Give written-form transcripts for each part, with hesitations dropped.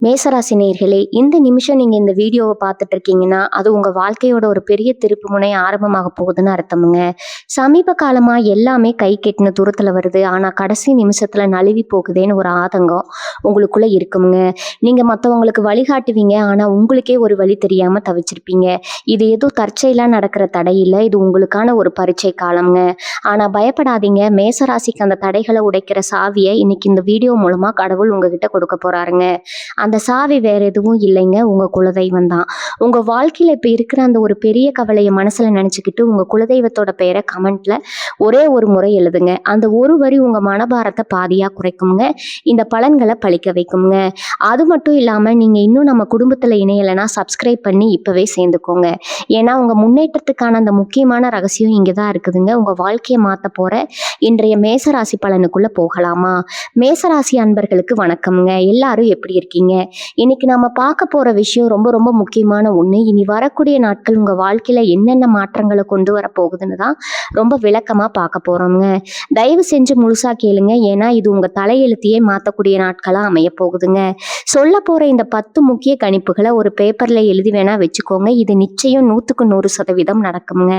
மேசராசி நேயர்களே, இந்த நிமிஷம் நீங்க இந்த வீடியோவை பார்த்துட்டு இருக்கீங்கன்னா, அது உங்க வாழ்க்கையோட ஒரு பெரிய திருப்பு முனை ஆரம்பமாக போகுதுன்னு அர்த்தமுங்க. சமீப காலமா எல்லாமே கை கெட்டின தூரத்துல வருது. ஆனா கடைசி நிமிஷத்துல நழுவி போகுதேன்னு ஒரு ஆதங்கம் உங்களுக்குள்ள இருக்குமுங்க. நீங்க மத்தவங்களுக்கு வழிகாட்டுவீங்க. ஆனா உங்களுக்கே ஒரு வழி தெரியாம தவிச்சிருப்பீங்க. இது ஏதோ தற்செயலா நடக்கிற தடை இல்ல. இது உங்களுக்கான ஒரு பரீட்சை காலம்ங்க. ஆனா பயப்படாதீங்க. மேசராசிக்கு அந்த தடைகளை உடைக்கிற சாவியை இன்னைக்கு இந்த வீடியோ மூலமா கடவுள் உங்ககிட்ட கொடுக்க போறாருங்க. அந்த சாவி வேற எதுவும் இல்லைங்க, உங்க குலதெய்வம் தான். உங்க வாழ்க்கையில இப்ப இருக்கிற அந்த ஒரு பெரிய கவலையை மனசுல நினைச்சுக்கிட்டு உங்க குலதெய்வத்தோட பெயரை கமெண்ட்ல ஒரே ஒரு முறை எழுதுங்க. அந்த ஒரு வரி உங்க மனபாரத்தை பாதியா குறைக்குங்க. இந்த பலன்களை பழிக்க வைக்குங்க. அது மட்டும் இல்லாம நீங்க இன்னும் நம்ம குடும்பத்துல இணையலைன்னா சப்ஸ்கிரைப் பண்ணி இப்பவே சேர்ந்துக்கோங்க. ஏன்னா உங்க முன்னேற்றத்துக்கான அந்த முக்கியமான ரகசியம் இங்கதான் இருக்குதுங்க. உங்க வாழ்க்கையை மாத்த போற இன்றைய மேசராசி பலனுக்குள்ள போகலாமா? மேசராசி அன்பர்களுக்கு வணக்கம்ங்க. எல்லாரும் எப்படி இருக்கீங்க? இன்னைக்கு நம்ம பார்க்க போற விஷயம் ரொம்ப ரொம்ப முக்கியமான ஒண்ணு. இனி வரக்கூடிய நாட்கள் உங்க வாழ்க்கையில என்னென்ன மாற்றங்களை கொண்டு வர போகுதுன்னு தான் ரொம்ப விளக்கமா பார்க்க போறோம்ங்க. தயவு செஞ்சு முழுசா கேளுங்க. ஏன்னா இது உங்க தலையெழுத்தையே மாத்தக்கூடிய நாட்களா அமைய போகுதுங்க. சொல்ல போற இந்த 10 முக்கிய கணிப்புகளை ஒரு பேப்பர்ல எழுதி வேணா வச்சுக்கோங்க. இது நிச்சயம் 100% நடக்குங்க.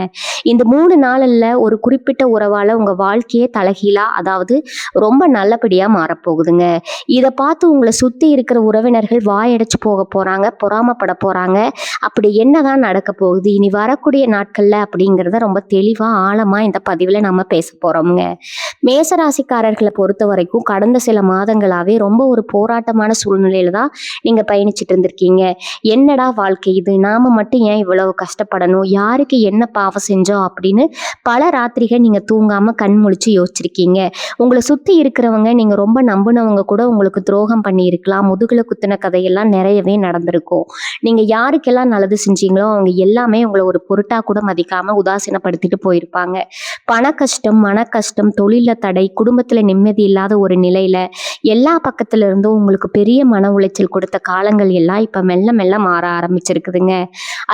இந்த 3 நாள்ல ஒரு குறிப்பிட்ட உறவால உங்க வாழ்க்கையே தலைகீழா, அதாவது ரொம்ப நல்லபடியா மாறப்போகுதுங்க. இதை பார்த்து உங்களை சுத்தி இருக்கிற உறவினர்கள் வாயடைச்சு போக போறாங்க, பொறாமப்பட போறாங்க. அப்படி என்னதான் நடக்க போகுது இனி வரக்கூடிய நாட்கள்ல அப்படிங்கிறத ரொம்ப தெளிவா ஆழமா இந்த பதிவுல நம்ம பேச போறோம்ங்க. மேசராசிக்காரர்களை பொறுத்த வரைக்கும் கடந்த சில மாதங்களாவே ரொம்ப ஒரு போராட்டமான சூழ்நிலையில தான் நீங்க பயணிச்சுட்டு இருந்திருக்கீங்க. என்னடா வாழ்க்கை இது, நாம மட்டும் ஏன் இவ்வளவு கஷ்டப்படணும், யாருக்கு என்ன பாவம் செஞ்சோம் அப்படின்னு பல ராத்திரிகள் நீங்க தூங்காம கண் முழிச்சு யோசிச்சிருக்கீங்க. உங்களை சுத்தி இருக்கிறவங்க, நீங்க ரொம்ப நம்பினவங்க கூட உங்களுக்கு துரோகம் பண்ணி இருக்கலாம். முதுகுல குத்துன கதையெல்லாம் நிறையவே நடந்திருக்கும். நீங்க யாருக்கெல்லாம் நல்லது செஞ்சீங்களோ அவங்க எல்லாமே உங்களை ஒரு பொருட்டா கூட மதிக்காம உதாசீனப்படுத்திட்டு போயிருப்பாங்க. பண கஷ்டம், மன கஷ்டம், தொழில தடை, குடும்பத்துல நிம்மதி இல்லாத ஒரு நிலையில எல்லா பக்கத்துல இருந்தும் உங்களுக்கு பெரிய மன உளைச்சல் கொடுத்த காலங்கள் எல்லாம் இப்ப மெல்ல மெல்ல மாற ஆரம்பிச்சிருக்குதுங்க.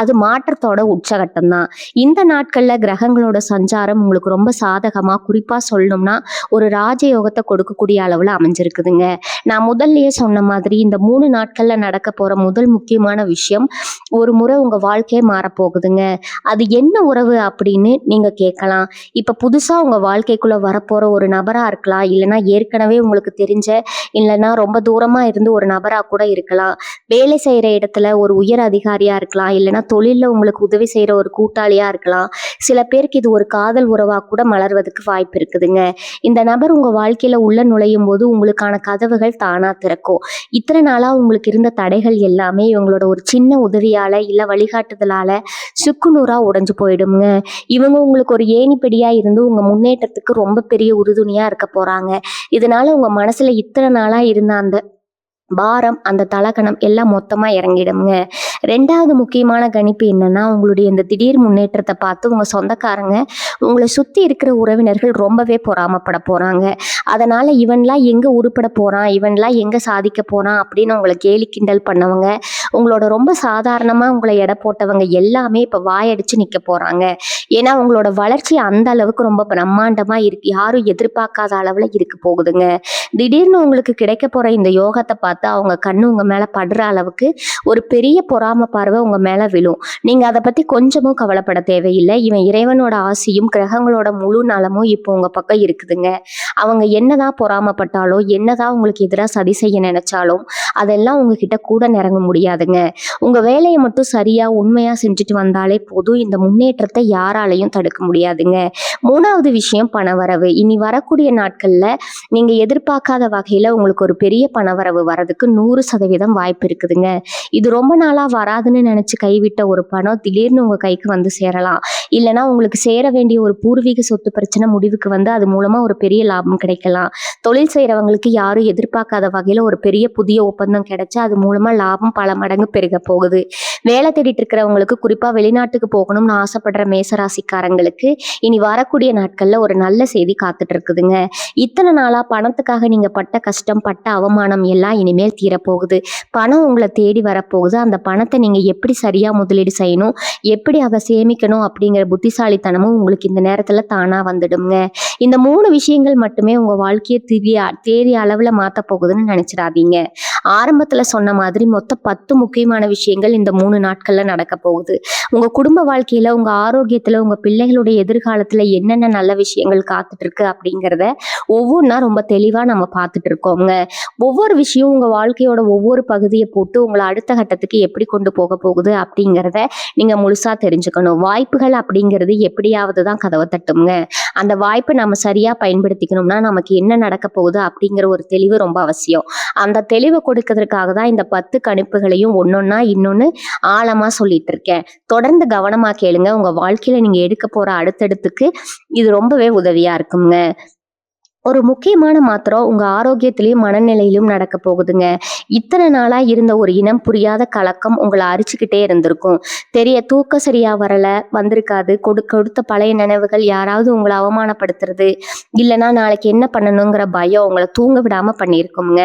அது மாற்றத்தோட உச்சகட்டம் தான். இந்த நாட்கள்ல கிரகங்களோட சஞ்சாரம் உங்களுக்கு ரொம்ப சாதகமா, குறிப்பா சொல்லணும்னா ஒரு ராஜயோகத்தை கொடுக்கக்கூடிய அளவுல அமைஞ்சிருக்குதுங்க. நான் முதல்லயே சொன்ன மாதிரி இந்த 3 நாட்கள்ல நடக்க போற முதல் முக்கியமான விஷயம், ஒரு முறை உங்க வாழ்க்கையே மாறப்போகுதுங்க. அது என்ன உறவு அப்படின்னு நீங்க கேட்கலாம். இப்ப புதுசா உங்க வாழ்க்கைக்குள்ள வரப்போற ஒரு நபரா இருக்கலாம், இல்லைன்னா ஏற்கனவே உங்களுக்கு தெரிஞ்ச, இல்லைன்னா ரொம்ப தூரமா இருந்து ஒரு நபரா கூட இருக்கலாம். வேலை செய்யற இடத்துல ஒரு உயர் அதிகாரியா இருக்கலாம், இல்லைன்னா தொழில்ல உங்களுக்கு உதவி செய்யற ஒரு கூட்டாளியா இருக்கலாம். சில பேருக்கு இது ஒரு காதல் உறவா கூட மலர்வதற்கு வாய்ப்பு இருக்குதுங்க. இந்த நபர் உங்க வாழ்க்கையில உள்ள நுழையும் போது உங்களுக்கான கதவுகள் தானா திறக்கும். இத்தனை நாளா உங்களுக்கு இருந்த தடைகள் எல்லாமே இவங்களோட ஒரு சின்ன உதவியால இல்ல வழிகாட்டுதலால சுக்குநூறா உடைஞ்சு போயிடுங்க. இவங்க உங்களுக்கு ஒரு ஏணிப்படியா இருந்து உங்க முன்னேற்றத்துக்கு ரொம்ப பெரிய உறுதுணையா இருக்க போறாங்க. இதனால உங்க மனசுல இத்தனை நாளா இருந்த அந்த பாரம், அந்த தலகணம் எல்லாம் மொத்தமா இறங்கிடுங்க. 2வது முக்கியமான கணிப்பு என்னன்னா, உங்களுடைய இந்த திடீர் முன்னேற்றத்தை பார்த்து உங்க சொந்தக்காரங்க, உங்களை சுத்தி இருக்கிற உறவினர்கள் ரொம்பவே பொறாமப்பட போறாங்க. அதனால இவன்லாம் எங்க உருப்பட போறான், இவன்லாம் எங்க சாதிக்க போறான் அப்படின்னு உங்களை கேலி கிண்டல் பண்ணவங்க, உங்களோட ரொம்ப சாதாரணமா உங்களை எடை போட்டவங்க எல்லாமே இப்ப வாயடிச்சு நிக்க போறாங்க. ஏன்னா உங்களோட வளர்ச்சி அந்த அளவுக்கு ரொம்ப பிரம்மாண்டமா இருக்கு, யாரும் எதிர்பார்க்காத அளவுல இருக்க போகுதுங்க. திடீர்னு உங்களுக்கு கிடைக்க போற இந்த யோகத்தை பார்த்து அவங்க கண்ணு உங்க மேல படுற அளவுக்கு ஒரு பெரிய பொறாம பார்வை உங்க மேல விழும். நீங்க அதை பத்தி கொஞ்சமும் கவலைப்பட தேவையில்லை. இவன் இறைவனோட ஆசியும் கிரகங்களோட முழு நலமும் இப்போ உங்க பக்கம் இருக்குதுங்க. அவங்க என்னதான் பொறாமப்பட்டாலோ, என்னதான் உங்களுக்கு எதிராக சதி செய்ய நினைச்சாலும் அதெல்லாம் உங்ககிட்ட கூட நெருங்க முடியாதுங்க. உங்க வேலையை மட்டும் சரியா உண்மையா செஞ்சுட்டு வந்தாலே போதும். இந்த முன்னேற்றத்தை யாராலையும் தடுக்க முடியாதுங்க. 3வது விஷயம் பணவரவு. இனி வரக்கூடிய நாட்கள்ல நீங்க எதிர்பார்க்காத வகையில உங்களுக்கு ஒரு பெரிய பணவரவு வரதுக்கு 100% வாய்ப்பு இருக்குதுங்க. இது ரொம்ப நாளா வராதுன்னு நினைச்சு கைவிட்ட ஒரு பணம் திடீர்னு உங்க கைக்கு வந்து சேரலாம். இல்லைன்னா உங்களுக்கு சேர வேண்டிய ஒரு பூர்வீக சொத்து பிரச்சனை முடிவுக்கு வந்து அது மூலமா ஒரு பெரிய லாபம் கிடைக்கலாம். தொழில் செய்யறவங்களுக்கு யாரும் எதிர்பார்க்காத வகையில ஒரு பெரிய புதிய ஒப்பந்தம் கிடைச்சு அது மூலமா லாபம் பல மடங்கு பெருக போகுது. வேலை தேடிட்டு இருக்கிறவங்களுக்கு, குறிப்பா வெளிநாட்டுக்கு போகணும்னு ஆசைப்படுற மேசராசிக்காரங்களுக்கு இனி வரக்கூடிய நாட்கள்ல ஒரு நல்ல செய்தி காத்துட்டு இருக்குதுங்க. இத்தனை நாளா பணத்துக்காக நீங்க பட்ட கஷ்டம், பட்ட அவமானம் எல்லாம் இனிமேல் தீரப்போகுது. பணம் உங்களை தேடி வரப்போகுது. அந்த பணத்தை நீங்க எப்படி சரியா முதலீடு செய்யணும், எப்படி அதை சேமிக்கணும் அப்படிங்கிற புத்திசாலித்தனமும் உங்களுக்கு இந்த நேரத்துல தானா வந்துடுங்க. இந்த 3 விஷயங்கள் மட்டுமே உங்க வாழ்க்கையை தேறிய அளவுல மாத்த போகுதுன்னு நினைச்சிடாதீங்க. ஆரம்பத்துல சொன்ன மாதிரி மொத்தம் 10 முக்கியமான விஷயங்கள் இந்த 3 நாட்கள்ல நடக்க போகுது. உங்க குடும்ப வாழ்க்கையில, உங்க ஆரோக்கியத்துல, உங்க பிள்ளைகளுடைய எதிர்காலத்துல என்னென்ன நல்ல விஷயங்கள் காத்துட்டு இருக்கு அப்படிங்கிறத ஒவ்வொன்றா ரொம்ப தெளிவா நம்ம பார்த்துட்டு இருக்கோங்க. ஒவ்வொரு விஷயம் உங்க வாழ்க்கையோட ஒவ்வொரு பகுதியை போட்டு உங்களை அடுத்த கட்டத்துக்கு எப்படி கொண்டு போக போகுது அப்படிங்கிறத நீங்க முழுசா தெரிஞ்சுக்கணும். வாய்ப்புகள் அப்படிங்கிறது எப்படியாவது தான் கதவை தட்டுங்க. அந்த வாய்ப்பை நம்ம சரியா பயன்படுத்திக்கணும்னா நமக்கு என்ன நடக்க போகுது அப்படிங்கிற ஒரு தெளிவு ரொம்ப அவசியம். அந்த தெளிவை கொடுக்கறதுக்காக தான் இந்த 10 கணிப்புகளையும் ஒன்னொன்னா இன்னொன்னு ஆழமா சொல்லிட்டு இருக்கேன். தொடர்ந்து கவனமா கேளுங்க. உங்க வாழ்க்கையில நீங்க எடுக்க போற அடுத்தடுத்துக்கு இது ரொம்பவே உதவியா இருக்குங்க. ஒரு முக்கியமான மாற்றம் உங்க ஆரோக்கியத்திலையும் மனநிலையிலும் நடக்க போகுதுங்க. இத்தனை நாளா இருந்த ஒரு இனம் புரியாத கலக்கம் உங்களை அரிச்சுக்கிட்டே இருந்திருக்கும். தூக்கம் சரியா வரல வந்திருக்காது. கொடுத்த பழைய நினைவுகள், யாராவது உங்களை அவமானப்படுத்துறது, இல்லைன்னா நாளைக்கு என்ன பண்ணணுங்கிற பயம் உங்களை தூங்க விடாம பண்ணியிருக்குங்க.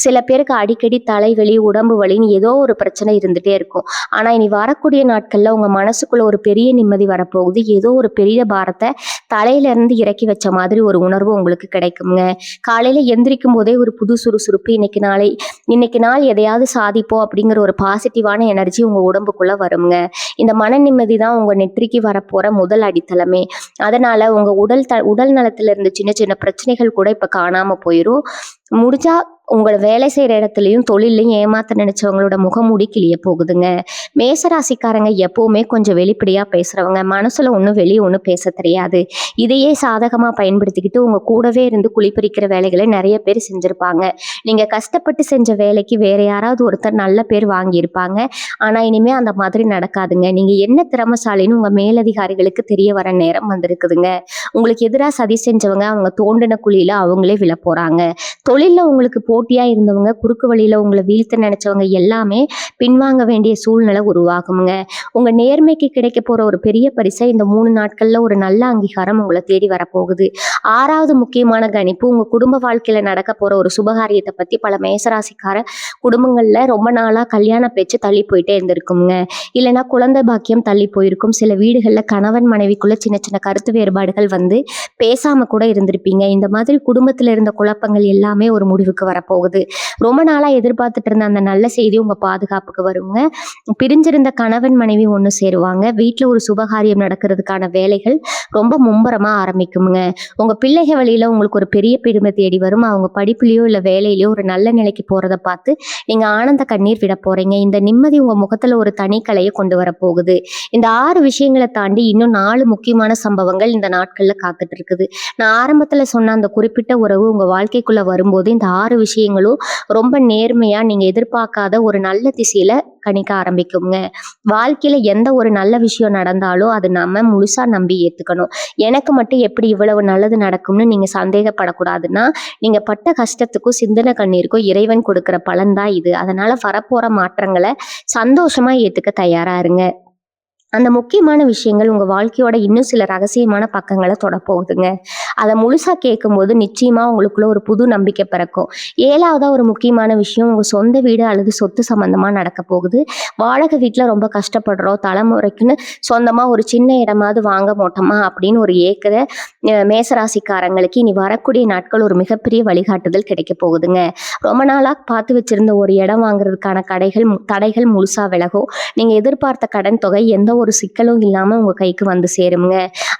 சில பேருக்கு அடிக்கடி தலைவலி, உடம்பு வலின்னு ஏதோ ஒரு பிரச்சனை இருந்துட்டே இருக்கும். ஆனா இனி வரக்கூடிய நாட்கள்ல உங்க மனசுக்குள்ள ஒரு பெரிய நிம்மதி வரப்போகுது. ஏதோ ஒரு பெரிய பாரத்தை தலையில இருந்து இறக்கி வச்ச மாதிரி ஒரு உணர்வு உங்களுக்கு கிடைக்குங்க. காலையில எந்திரிக்கும் போதே ஒரு புது சுறுசுறுப்பு, இன்னைக்கு நாள் எதையாவது சாதிப்போம் அப்படிங்கிற ஒரு பாசிட்டிவான எனர்ஜி உங்க உடம்புக்குள்ள வருங்க. இந்த மன நிம்மதி தான் உங்க நெற்றிக்கு வரப்போற முதல் அடித்தளமே. அதனால உங்க உடல் நலத்துல இருந்து சின்ன சின்ன பிரச்சனைகள் கூட இப்ப காணாம போயிரும். முடிஞ்சா உங்களை வேலை செய்யற இடத்துலயும் தொழிலையும் ஏமாத்த நினைச்சவங்களோட முகமூடி கிளிய போகுதுங்க. மேசராசிக்காரங்க எப்பவுமே கொஞ்சம் வெளிப்படையா பேசுறவங்க. மனசுல ஒன்றும் வெளியே ஒன்றும் பேச தெரியாது. இதையே சாதகமா பயன்படுத்திக்கிட்டு உங்க கூடவே இருந்து குளிப்பறிக்கிற வேலைகளை நிறைய பேர் செஞ்சிருப்பாங்க. நீங்க கஷ்டப்பட்டு செஞ்ச வேலைக்கு வேற யாராவது ஒருத்தர் நல்ல பேர் வாங்கியிருப்பாங்க. ஆனா இனிமே அந்த மாதிரி நடக்காதுங்க. நீங்க என்ன திறமசாலின்னு உங்க மேலதிகாரிகளுக்கு தெரிய வர நேரம் வந்திருக்குதுங்க. உங்களுக்கு எதிராக சதி செஞ்சவங்க அவங்க தோண்டின குழியில அவங்களே விழ போறாங்க. தொழில்ல உங்களுக்கு போட்டியா இருந்தவங்க, குறுக்கு வழியில உங்களை வீழ்த்த நினைச்சவங்க எல்லாமே பின்வாங்க வேண்டிய சூழ்நிலை உருவாகுங்க. உங்க நேர்மைக்கு கிடைக்க போற ஒரு பெரிய பரிசை இந்த 3 நாட்கள்ல ஒரு நல்ல அங்கீகாரம் உங்களை தேடி வரப்போகுது. 6வது முக்கியமான கணிப்பு உங்க குடும்ப வாழ்க்கையில நடக்க போற ஒரு சுபகாரியத்தை பத்தி. பல மேசராசிக்கார குடும்பங்கள்ல ரொம்ப நாளா கல்யாண பேச்சு தள்ளி போயிட்டே இருந்திருக்குங்க. இல்லைன்னா குழந்தை பாக்கியம் தள்ளி போயிருக்கும். சில வீடுகள்ல கணவன் மனைவிக்குள்ள சின்ன சின்ன கருத்து வேறுபாடுகள் வந்து பேசாம கூட இருந்திருப்பீங்க. இந்த மாதிரி குடும்பத்துல இருந்த குழப்பங்கள் எல்லாமே ஒரு முடிவுக்கு வரப்போகுது. ரொம்ப நாளா எதிர்பார்த்துட்டு இருந்த அந்த நல்ல செய்தி உங்க பாதுகாப்புக்கு வருங்க. பிரிஞ்சிருந்த கணவன் மனைவி ஒன்று சேருவாங்க. வீட்டுல ஒரு சுபகாரியம் நடக்கிறதுக்கான வேலைகள் ரொம்ப மும்பரமா ஆரம்பிக்குங்க. உங்க பிள்ளைகள் வழியில உங்களுக்கு ஒரு பெரிய பெருமை தேடி வரும். அவங்க படிப்புலயோ இல்ல வேலையிலயோ ஒரு நல்ல நிலைக்கு போறதை பார்த்து நீங்க ஆனந்த கண்ணீர் விட போறீங்க. இந்த நிம்மதி உங்க முகத்துல ஒரு தனி கலையை கொண்டு வர போகுது. இந்த 6 விஷயங்களை தாண்டி இன்னும் 4 முக்கியமான சம்பவங்கள் இந்த நாட்கள்ல காத்துட்டு இருக்குது. நான் ஆரம்பத்துல சொன்ன அந்த குறிப்பிட்ட உறவு உங்க வாழ்க்கைக்குள்ள வரும்போது இந்த 6 விஷயங்களும் ரொம்ப நேர்மையா நீங்க எதிர்பார்க்காத ஒரு நல்ல திசையில கணிக்க ஆரம்பிக்குங்க. வாழ்க்கையில எந்த ஒரு நல்ல விஷயம் நடந்தாலும் அது நம்ம முழுசா நம்பி ஏத்துக்கணும். எனக்கு மட்டும் எப்படி இவ்வளவு நல்லது நடக்கும்னு நீங்க சந்தேகப்படக்கூடாதுன்னா, நீங்க பட்ட கஷ்டத்துக்கும் சிந்தனை கண்ணீருக்கும் இறைவன் கொடுக்கிற பலன் தான் இது. அதனால வரப்போற மாற்றங்களை சந்தோஷமா ஏத்துக்க தயாரா இருங்க. அந்த முக்கியமான விஷயங்கள் உங்க வாழ்க்கையோட இன்னும் சில ரகசியமான பக்கங்களை தொடப்போகுதுங்க. அதை முழுசா கேட்கும்போது நிச்சயமா உங்களுக்குள்ள ஒரு புது நம்பிக்கை பிறக்கும். 7வதா ஒரு முக்கியமான விஷயம் உங்க சொந்த வீடு அல்லது சொத்து சம்பந்தமா நடக்க போகுது. வாடகை வீட்டுல ரொம்ப கஷ்டப்படுறோம், தலைமுறைக்குன்னு சொந்தமா ஒரு சின்ன இடமாவது வாங்க மாட்டோமா அப்படின்னு ஒரு ஏக்கிற மேசராசிக்காரங்களுக்கு இனி வரக்கூடிய நாட்கள் ஒரு மிகப்பெரிய வழிகாட்டுதல் கிடைக்க போகுதுங்க. ரொம்ப நாளா பார்த்து வச்சிருந்த ஒரு இடம் வாங்குறதுக்கான தடைகள் முழுசா விலகும். நீங்க எதிர்பார்த்த கடன் தொகை எந்த ஒரு சிக்கலும் இல்லாம உங்க கைக்கு வந்து சேருங்க.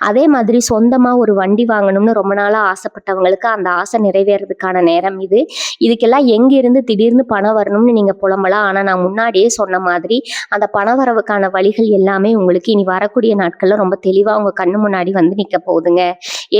அதே மாதிரி சொந்தமா ஒரு வண்டி வாங்கணும்னு ரொம்ப நாளா ஆசைப்பட்டவங்களுக்கு அந்த ஆசை நிறைவேறதுக்கான நேரம் இது. இதுக்கெல்லாம் எங்கிருந்து திடீர்னு பணம் வரணும்னு நீங்க புலம்பலாம். ஆனா நான் முன்னாடியே சொன்ன மாதிரி அந்த பண வரவுக்கான வழிகள் எல்லாமே உங்களுக்கு இனி வரக்கூடிய நாட்கள்ல ரொம்ப தெளிவா உங்க கண்ணு முன்னாடி வந்து நிக்க போகுதுங்க.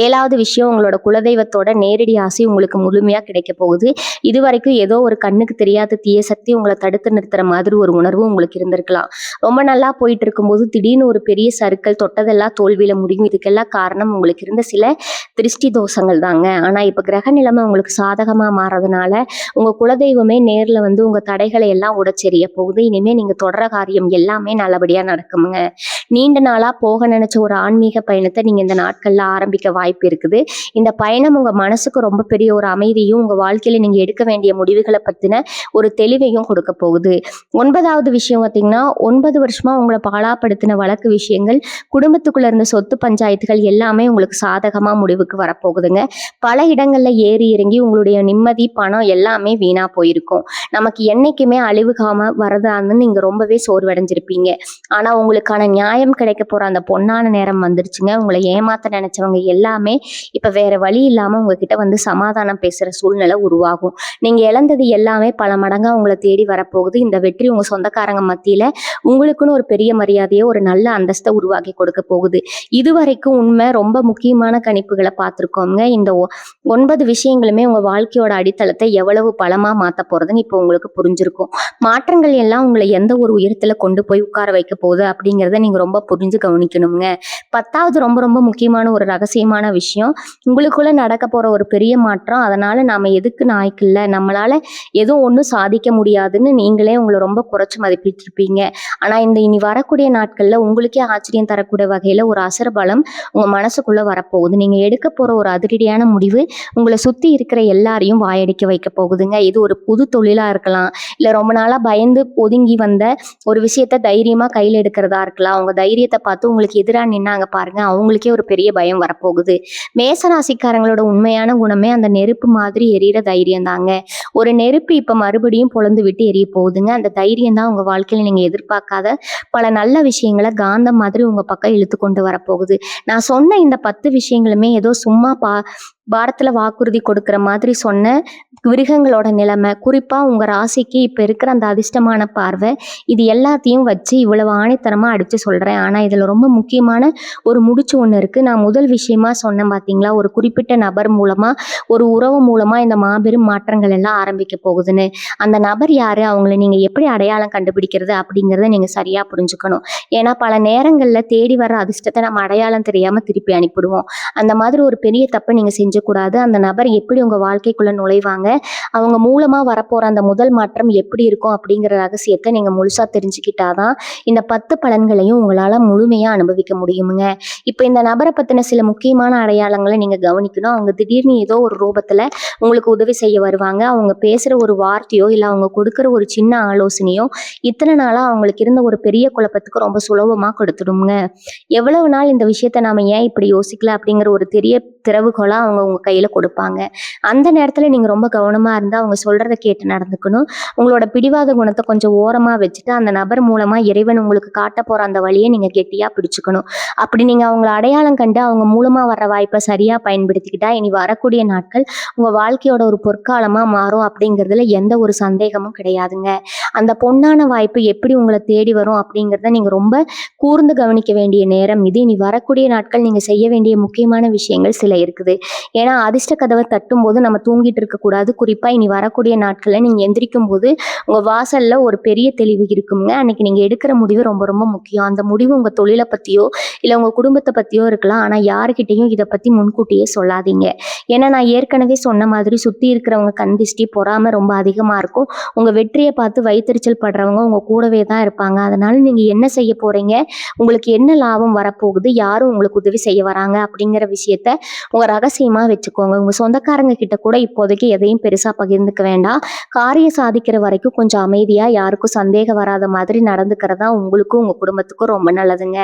7வது விஷயம் உங்களோட குலதெய்வத்தோட நேரடி ஆசை உங்களுக்கு முழுமையா கிடைக்க போகுது. இதுவரைக்கும் ஏதோ ஒரு கண்ணுக்கு தெரியாத தீய சக்தி உங்களை தடுத்து நிறுத்துற மாதிரி ஒரு உணர்வு உங்களுக்கு இருந்திருக்கலாம். ரொம்ப நல்லா போயிட்டு இருக்கும்போது திடீர்னு ஒரு பெரிய சறுக்கல், தொட்டதெல்லாம் தோல்வியில முடியும். இதுக்கெல்லாம் காரணம் உங்களுக்கு இருந்த சில திருஷ்டி தோஷங்கள் தாங்க. ஆனா இப்ப கிரக நிலைமை உங்களுக்கு சாதகமா மாறதுனால உங்க குலதெய்வமே நேர்ல வந்து உங்க தடைகளை எல்லாம் உடைச்செறிய போகுது. இனிமே நீங்க தொடர காரியம் எல்லாமே நல்லபடியா நடக்குங்க. நீண்ட நாளா போக நினைச்ச ஒரு ஆன்மீக பயணத்தை நீங்க இந்த நாட்கள்ல ஆரம்பிக்க வாய்ப்பு இருக்குது. இந்த பயணம் உங்க மனசுக்கு ரொம்ப பெரிய ஒரு அமைதியும் உங்க வாழ்க்கையில நீங்க எடுக்க வேண்டிய முடிவுகளை பத்தின ஒரு தெளிவையும் கொடுக்க போகுது. 9வது விஷயம் பார்த்தீங்கன்னா, 9 வருஷமா உங்களை பாழாப்படுத்தி பத்தின வழக்கு விஷயங்கள், குடும்பத்துக்குள்ள இருந்த சொத்து பஞ்சாயத்துகள் எல்லாமே உங்களுக்கு சாதகமா முடிவுக்கு வரப்போகுதுங்க. பல இடங்கள்ல ஏறி இறங்கி உங்களுடைய நிம்மதி, பணம் எல்லாமே வீணா போயிருக்கும். நமக்கு என்னைக்குமே அழிவுகாம வரதான்னு நீங்க ரொம்பவே சோர்வடைஞ்சிருப்பீங்க. ஆனா உங்களுக்கான நியாயம் கிடைக்க போற அந்த பொன்னான நேரம் வந்துருச்சுங்க. உங்களை ஏமாத்த நினைச்சவங்க எல்லாமே இப்ப வேற வழி இல்லாம உங்ககிட்ட வந்து சமாதானம் பேசுற சூழ்நிலை உருவாகும். நீங்க இழந்தது எல்லாமே பல மடங்கா உங்களை தேடி வரப்போகுது. இந்த வெற்றி உங்க சொந்தக்காரங்க மத்தியில உங்களுக்குன்னு ஒரு பெரிய மரியாதையை, ஒரு நல்ல அந்தஸ்தை உருவாக்கி கொடுக்க போகுது. இதுவரைக்கும் உண்மை ரொம்ப முக்கியமான கணிப்புகளை பார்த்துருக்கோங்க. இந்த 9 விஷயங்களுமே உங்க வாழ்க்கையோட அடித்தளத்தை எவ்வளவு பலமா மாத்த போறதுன்னு இப்போ உங்களுக்கு புரிஞ்சிருக்கும். மாற்றங்கள் எல்லாம் உங்களை எந்த ஒரு உயரத்துல கொண்டு போய் உட்கார வைக்க போகுது அப்படிங்கிறத நீங்க ரொம்ப புரிஞ்சு கவனிக்கணுங்க. 10வது ரொம்ப ரொம்ப முக்கியமான ஒரு ரகசியமான விஷயம், உங்களுக்குள்ள நடக்க போற ஒரு பெரிய மாற்றம். அதனால நாம எதுக்கு நாய்க்கு இல்லை, நம்மளால எதுவும் ஒன்றும் சாதிக்க முடியாதுன்னு நீங்களே உங்களை ரொம்ப குறைச்சு மதிப்பிட்டிருப்பீங்க. ஆனா இந்த இனி வரக்கூடிய நாட்கள்ல உங்களுக்கே ஆச்சரியம் தரக்கூடிய வகையில ஒரு அசர பலம் உங்க மனசுக்குள்ள வரப்போகுது. நீங்க எடுக்க போற ஒரு அதிரடியான முடிவு உங்களை சுத்தி இருக்கிற எல்லாரையும் வாயடிக்க வைக்க போகுதுங்க. இது ஒரு புது தொழிலா இருக்கலாம், இல்ல ரொம்ப நாளா பயந்து ஒதுங்கி வந்த ஒரு விஷயத்த தைரியமா கையில எடுக்கிறதா இருக்கலாம். அவங்க தைரியத்தை பார்த்து உங்களுக்கு எதிராக நின்னாங்க பாருங்க, அவங்களுக்கே ஒரு பெரிய பயம் வரப்போகுது. மேசராசிக்காரங்களோட உண்மையான குணமே அந்த நெருப்பு மாதிரி எரியிற தைரியம் தாங்க. ஒரு நெருப்பு இப்ப மறுபடியும் பொழந்து விட்டு எரிய போகுதுங்க. அந்த தைரியம் தான் உங்க வாழ்க்கையில நீங்க எதிர்பார்க்காத பல நல்ல விஷயங்களை காந்தம் மாதிரி உங்க பக்கம் இழுத்து கொண்டு வரப்போகுது. நான் சொன்ன இந்த 10 விஷயங்களுமே ஏதோ சும்மா பாரத்துல வாக்குறுதி கொடுக்கிற மாதிரி சொன்ன கிரகங்களோட நிலைமை, குறிப்பா உங்க ராசிக்கு இப்ப இருக்கிற அந்த அதிர்ஷ்டமான பார்வை, இது எல்லாத்தையும் வச்சு இவ்வளவு ஆணித்தனமா அடிச்சு சொல்றேன். ஆனா இதுல ரொம்ப முக்கியமான ஒரு முடிச்சு ஒண்ணு இருக்கு. நான் முதல் விஷயமா சொன்னேன் பாத்தீங்களா, ஒரு குறிப்பிட்ட நபர் மூலமா, ஒரு உறவு மூலமா இந்த மாபெரும் மாற்றங்கள் எல்லாம் ஆரம்பிக்க போகுதுன்னு. அந்த நபர் யாரு, அவங்களை நீங்க எப்படி அடையாளம் கண்டுபிடிக்கிறது அப்படிங்கிறத நீங்க சரியா புரிஞ்சுக்கணும். ஏன்னா பல நேரங்கள்ல தேடி வர அதிர்ஷ்டத்தை நம்ம அடையாளம் தெரியாம திருப்பி அனுப்பிடுவோம். அந்த மாதிரி ஒரு பெரிய தப்பை நீங்க செஞ்சக்கூடாது. அந்த நபர் எப்படி உங்க வாழ்க்கைக்குள்ள நுழைவாங்க, அவங்க மூலமா வரப்போற அந்த முதல் மாற்றம் எப்படி இருக்கும் அப்படிங்கிற ரகசியத்தை நீங்க முழுசா தெரிஞ்சுக்கிட்டாதான் இந்த 10 பலன்களையும் உங்களால முழுமையா அனுபவிக்க முடியுமுங்க. இப்ப இந்த நபரை பத்தின சில முக்கியமான அடையாளங்களை நீங்க கவனிக்கணும். அவங்க திடீர்னு ஏதோ ஒரு ரூபத்துல உங்களுக்கு உதவி செய்ய வருவாங்க. அவங்க பேசுற ஒரு வார்த்தையோ இல்ல அவங்க கொடுக்குற ஒரு சின்ன ஆலோசனையோ இத்தனை நாளா அவங்களுக்கு இருந்த ஒரு பெரிய குழப்பத்துக்கு ரொம்ப சுலபமா கொடுத்துடுங்க. எவ்வளவு நாள் இந்த விஷயத்த நாம ஏன் இப்படி யோசிக்கல அப்படிங்கிற ஒரு பெரிய திறவுகோலா அவங்க உங்க கையில கொடுப்பாங்க. அந்த நேரத்துல நீங்க ரொம்ப கவனமா இருந்தா அவங்க சொல்றதை கேட்டு நடந்துக்கணும். உங்களோட பிடிவாத குணத்தை கொஞ்சம் ஓரமா வச்சுட்டு அந்த நபர் மூலமா இறைவன் உங்களுக்கு காட்ட போற அந்த வழியை நீங்க கெட்டியா பிடிச்சுக்கணும். அப்படி நீங்க அவங்களை அடையாளம் கண்டு அவங்க மூலமா வர்ற வாய்ப்பை சரியா பயன்படுத்திக்கிட்டா இனி வரக்கூடிய நாட்கள் உங்க வாழ்க்கையோட ஒரு பொற்காலமா மாறும் அப்படிங்கிறதுல எந்த ஒரு சந்தேகமும் கிடையாதுங்க. அந்த பொன்னான வாய்ப்பு எப்படி உங்களை தேடி வரும் அப்படிங்கிறத நீங்க ரொம்ப கூர்ந்து கவனிக்க வேண்டிய நேரம் இது. இனி வரக்கூடிய நாட்கள் நீங்க செய்ய வேண்டிய முக்கியமான விஷயங்கள் சில இருக்குது. ஏன்னா அதிர்ஷ்ட கதவை தட்டும் போது நம்ம தூங்கிட்டு இருக்கக்கூடாது. குறிப்பா இனி வரக்கூடிய நாட்கள்ல நீங்க எந்திரிக்கும் போது உங்க வாசல்ல ஒரு பெரிய தெளிவு இருக்குங்க. அன்னைக்கு நீங்க எடுக்கிற முடிவு ரொம்ப ரொம்ப முக்கியம். அந்த முடிவு உங்க தொழிலை பத்தியோ இல்ல உங்க குடும்பத்தை பத்தியோ இருக்கலாம். ஆனா யாருக்கிட்டையும் இதை பத்தி முன்கூட்டியே சொல்லாதீங்க. ஏன்னா நான் ஏற்கனவே சொன்ன மாதிரி சுத்தி இருக்கிறவங்க கண் திஷ்டி, பொறாமை ரொம்ப அதிகமா இருக்கும். உங்க வெற்றியை பார்த்து வயித்தெரிச்சல் படுறவங்க உங்க கூடவே தான் இருப்பாங்க. அதனால நீங்க என்ன செய்ய போறீங்க, உங்களுக்கு என்ன லாபம் வரப்போகுது, யாரும் உங்களுக்கு உதவி செய்ய வராங்க அப்படிங்கிற விஷயத்த உங்க ரகசியமா வச்சுக்கோங்க. உங்க சொந்தக்காரங்க கிட்ட கூட இப்போதைக்கு எதையும் பெருசா பகிர்ந்துக்க வேண்டாம். காரியம் சாதிக்கிற வரைக்கும் கொஞ்சம் அமைதியா, யாருக்கும் சந்தேகம் வராத மாதிரி நடந்துக்கிறதா உங்களுக்கும் உங்க குடும்பத்துக்கும் ரொம்ப நல்லதுங்க.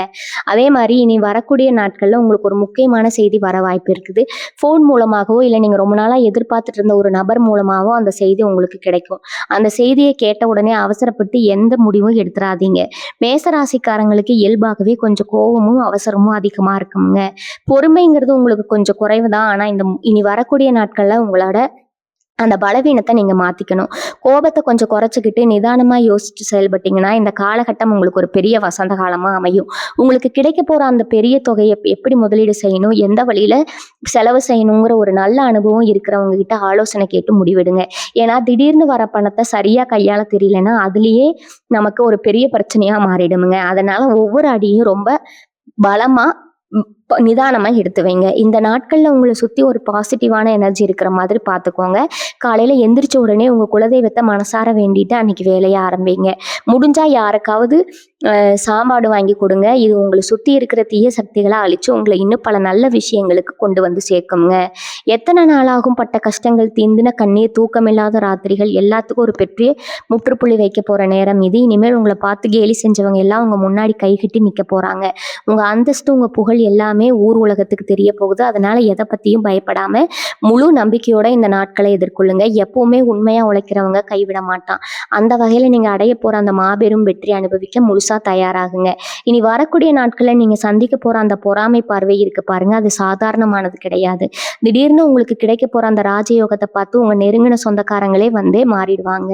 அதே மாதிரி இனி வரக்கூடிய நாட்கள்ல உங்களுக்கு ஒரு முக்கியமான செய்தி வர வாய்ப்பு இருக்குது. ஃபோன் மூலமாகவோ இல்லை நீங்க ரொம்ப நாளா எதிர்பார்த்துட்டு இருந்த ஒரு நபர் மூலமாகவோ அந்த செய்தி உங்களுக்கு கிடைக்கும். அந்த செய்தியை கேட்ட உடனே அவசரப்பட்டு எந்த முடிவும் எடுத்துறாதீங்க. மேசராசிக்காரங்களுக்கு இயல்பாகவே கொஞ்சம் கோபமும் அவசரமும் அதிகமா இருக்குங்க. பொறுமைங்கிறது உங்களுக்கு கொஞ்சம் குறைவு தான். ஆனா இந்த இனி வரக்கூடிய நாட்கள்ல உங்களோட அந்த பலவீனத்தை நீங்க மாத்திக்கணும். கோபத்தை கொஞ்சம் குறைச்சிக்கிட்டு நிதானமா யோசிச்சு செயல்பட்டீங்கன்னா இந்த காலகட்டம் உங்களுக்கு ஒரு பெரிய வசந்த காலமா அமையும். உங்களுக்கு கிடைக்க போற அந்த பெரிய தொகையை எப்படி முதலீடு செய்யணும், எந்த வழியில செலவு செய்யணுங்கிற ஒரு நல்ல அனுபவம் இருக்கிறவங்க கிட்ட ஆலோசனை கேட்டு முடிவெடுங்க. ஏன்னா திடீர்னு வர பணத்தை சரியா கையாள தெரியலன்னா அதுலயே நமக்கு ஒரு பெரிய பிரச்சனையா மாறிடுமுங்க. அதனால ஒவ்வொரு அடியும் ரொம்ப பலமா நிதானமா எடுத்து வைங்க. இந்த நாட்கள்ல உங்கள சுத்தி ஒரு பாசிட்டிவான எனர்ஜி இருக்கிற மாதிரி பார்த்துக்கோங்க. காலையில எந்திரிச்ச உடனே உங்க குலதெய்வத்த மனசார வேண்டிட்டு அன்னைக்கு வேலைய ஆரம்பிங்க. முடிஞ்சா யாருக்காவது சாப்பாடு வாங்கி கொடுங்க. இது உங்கள சுத்தி இருக்கிற தீய சக்திகள அழிச்சு உங்கள இன்னும் பல நல்ல விஷயங்களுக்கு கொண்டு வந்து சேர்க்குங்க. எத்தன நாளாகும் பட்ட கஷ்டங்கள் தீர்ந்துன கண்ணீர், தூக்கமில்லாத ராத்திரிகள் எல்லாத்துக்கும் ஒரு பெரிய முற்றுப்புள்ளி வைக்க போற நேரம் இது. இனிமேல் உங்கள பார்த்து கேலி செஞ்சவங்க எல்லாம் உங்க முன்னாடி கைகட்டி நிக்க போறாங்க. உங்க அந்தஸ்து, உங்க புகழ் எல்லாமே ஊர் உலகத்துக்கு தெரிய போகுது. அதனால எதை பத்தியும் பயப்படாம முழு நம்பிக்கையோட இந்த நாட்களை எதிர்கொள்ளுங்க. எப்பவுமே உண்மையா உழைக்கிறவங்க கைவிட மாட்டான். அந்த வகையில நீங்க அடைய போற அந்த மாபெரும் வெற்றி அனுபவிக்க முழுசா தயாராகுங்க. இனி வரக்கூடிய நாட்கள்ல நீங்க சந்திக்க போற அந்த பொறாமை பார்வை இருக்கு பாருங்க, அது சாதாரணமானது கிடையாது. திடீர்னு உங்களுக்கு கிடைக்க போற அந்த ராஜயோகத்தை பார்த்து உங்க நெருங்கின சொந்தக்காரங்களே வந்தே மாறிடுவாங்க.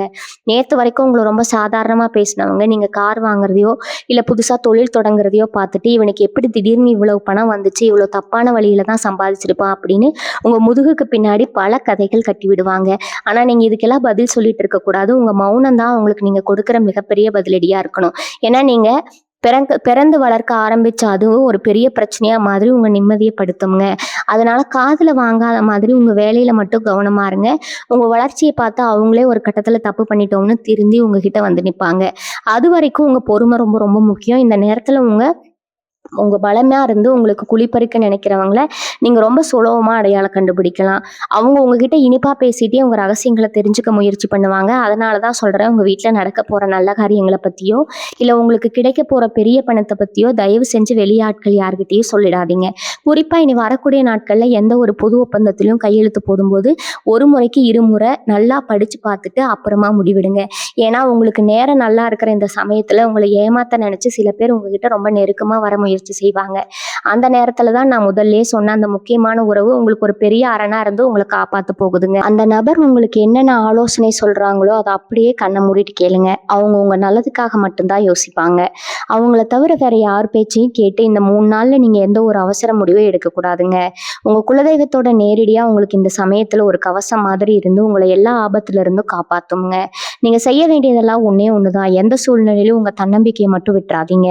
நேத்து வரைக்கும் உங்களை ரொம்ப சாதாரணமா பேசினவங்க நீங்க கார் வாங்குறதையோ இல்ல புதுசா தொழில் தொடங்குறதையோ பார்த்துட்டு இவனுக்கு எப்படி திடீர்னு இவ்வளவு பணம் வந்துச்சு, இவ்வளவு தப்பான வழியில தான் சம்பாதிச்சிருப்பான் அப்படின்னு உங்க முதுகுக்கு பின்னாடி பல கதைகள் கட்டி விடுவாங்க. ஆனா நீங்க இதுக்கெல்லாம் பதில் சொல்லிட்டு இருக்க கூடாது. உங்க மௌனம் தான் உங்களுக்கு நீங்க கொடுக்கிற மிகப்பெரிய பதிலடியா இருக்கணும். ஏன்னா நீங்க பிறந்து வளர்க்க ஆரம்பிச்ச அதுவும் ஒரு பெரிய பிரச்சனையா மாதிரி உங்க நிம்மதியை படுத்துங்க. அதனால காதுல வாங்காத மாதிரி உங்க வேலையில மட்டும் கவனமா இருங்க. உங்க வளர்ச்சியை பார்த்து அவங்களே ஒரு கட்டத்துல தப்பு பண்ணிட்டோம்னு திருந்தி உங்ககிட்ட வந்து நிப்பாங்க. அது வரைக்கும் உங்க பொறுமை ரொம்ப ரொம்ப முக்கியம். இந்த நேரத்துல உங்க பலமா இருந்து உங்களுக்கு குழிப்பறிக்க நினைக்கிறவங்கள நீங்க ரொம்ப சுலபமா அடையாளம் கண்டுபிடிக்கலாம். அவங்க உங்ககிட்ட இனிப்பா பேசிட்டே உங்க ரகசியங்களை தெரிஞ்சுக்க முயற்சி பண்ணுவாங்க. அதனாலதான் சொல்றேன், உங்க வீட்டுல நடக்க போற நல்ல காரியங்களை பத்தியோ இல்ல உங்களுக்கு கிடைக்க போற பெரிய பணத்தை பத்தியோ தயவு செஞ்சு வெளியாட்கள் யார்கிட்டயும் சொல்லிடாதீங்க. குறிப்பா இனி வரக்கூடிய நாட்கள்ல எந்த ஒரு பொது ஒப்பந்தத்திலும் கையெழுத்து போடும்போது ஒரு முறைக்கு இருமுறை நல்லா படிச்சு பார்த்துட்டு அப்புறமா முடிவிடுங்க. ஏன்னா உங்களுக்கு நேரம் நல்லா இருக்கிற இந்த சமயத்துல உங்களை ஏமாத்த நினைச்சு சில பேர் உங்ககிட்ட ரொம்ப நெருக்கமா வர முயற்சி செய்வாங்க. அந்த நேரத்துல தான் நான் முதல்லயே சொன்ன அந்த முக்கியமான உறவு உங்களுக்கு ஒரு பெரிய அரணா இருந்து உங்களை காப்பாத்த போகுதுங்க. அந்த நபர் உங்களுக்கு என்னென்ன ஆலோசனை சொல்றாங்களோ அதை அப்படியே கண்ணை மூடிட்டு கேளுங்க. அவங்க உங்க நல்லதுக்காக மட்டும்தான் யோசிப்பாங்க. அவங்கள தவிர வேற யார் பேச்சையும் கேட்டு இந்த 3 நாள்ல நீங்க எந்த ஒரு அவசர முடிவும் எடுக்கக்கூடாதுங்க. உங்க குலதெய்வத்தோட நேரடியா உங்களுக்கு இந்த சமயத்துல ஒரு கவசம் மாதிரி இருந்து உங்களை எல்லா ஆபத்துல இருந்தும் காப்பாத்துங்க. நீங்க செய்ய வேண்டியதெல்லாம் ஒன்னே ஒண்ணுதான். எந்த சூழ்நிலையிலும் உங்க தன்னம்பிக்கையை மட்டும் விட்டுறாதீங்க.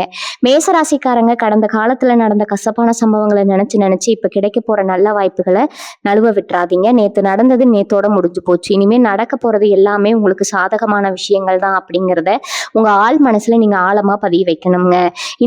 மேசராசிக்காரங்க கடந்த காலத்துல நடந்த கசப்பான சம்பவங்களை நினைச்சு இப்ப கிடைக்க போற நல்ல வாய்ப்புகளை நழுவ விட்டுறாதீங்க. நேத்து நடந்தது நேத்தோட முடிஞ்சு போச்சு. இனிமே நடக்க போறது எல்லாமே உங்களுக்கு சாதகமான விஷயங்கள் தான் அப்படிங்கிறத உங்க ஆள் மனசுல நீங்க ஆழமா பதிய வைக்கணுங்க.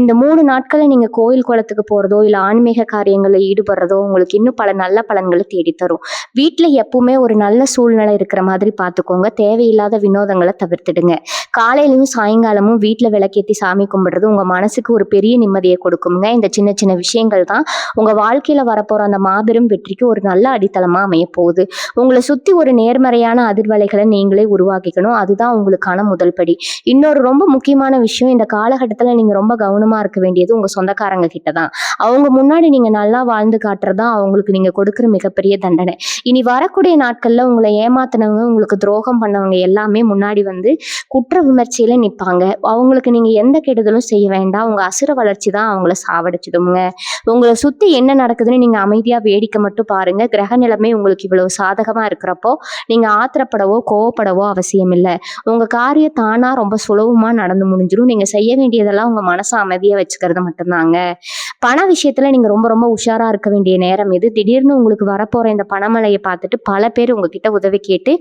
இந்த 3 நாட்களை நீங்க கோயில் குளத்துக்கு போறதோ இல்ல ஆன்மீக காரியங்கள்ல ஈடுபடுறதோ உங்களுக்கு இன்னும் பல நல்ல பலன்களை தேடித்தரும். வீட்டுல எப்பவுமே ஒரு நல்ல சூழ்நிலை இருக்கிற மாதிரி பார்த்துக்கோங்க. தேவையில்லாத வினோதங்களை தவிர்த்துடுங்க. காலையிலயும் சாயங்காலமும் வீட்டுல விளக்கேத்தி சாமி கும்பிடுறது உங்க மனசுக்கு ஒரு பெரிய நிம்மதியை கொடுக்குங்க. இந்த சின்ன சின்ன விஷயங்கள் தான் உங்க வாழ்க்கையில வரப்போற அந்த மாபெரும் வெற்றிக்கு ஒரு நல்ல அடித்தளமா அமைய போகுது. உங்களை சுத்தி ஒரு நேர்மறையான அதிர்வலைகளை நீங்களே உருவாக்கிக்கணும். அதுதான் உங்களுக்கான முதல் படி. இன்னொரு ரொம்ப முக்கியமான விஷயம், இந்த காலகட்டத்துல நீங்க ரொம்ப கவனமா இருக்க வேண்டியது உங்க சொந்தக்காரங்க கிட்ட தான். அவங்க முன்னாடி நீங்க நல்லா வாழ்ந்து காட்டுறதா அவங்களுக்கு நீங்க கொடுக்குற மிகப்பெரிய தண்டனை. இனி வரக்கூடிய நாட்கள்ல உங்களை ஏமாத்தினவங்க, உங்களுக்கு துரோகம் பண்ணவங்க எல்லாமே முன்னாடி வந்து குற்ற விமர்சையில நிற்பாங்க. அவங்களுக்கு நீங்க எந்த கெடுதலும் செய்ய வேண்டாம். உங்க அசுர வளர்ச்சி தான் அவங்கள சாவடிச்சிடுங்க. உங்களை சுத்தி என்ன நடக்குதுன்னு நீங்க அமைதியா வேடிக்கை மட்டும் பாருங்க. கிரக நிலைமை உங்களுக்கு இவ்வளவு சாதகமா இருக்கிறப்போ நீங்க ஆத்திரப்படவோ கோவப்படவோ அவசியம் இல்லை. உங்க காரியம் தானா ரொம்ப சுலபமா நடந்து முடிஞ்சிடும். நீங்க செய்ய வேண்டியதெல்லாம் உங்க மனசை அமைதியா வச்சுக்கிறது மட்டும்தாங்க. பண விஷயத்துல நீங்க ரொம்ப ரொம்ப உஷாரா இருக்க வேண்டிய நேரம் இது. திடீர்னு உங்களுக்கு வரப்போற இந்த பணமழையை பார்த்துட்டு பல பேர் உங்ககிட்ட உதவி கேட்டு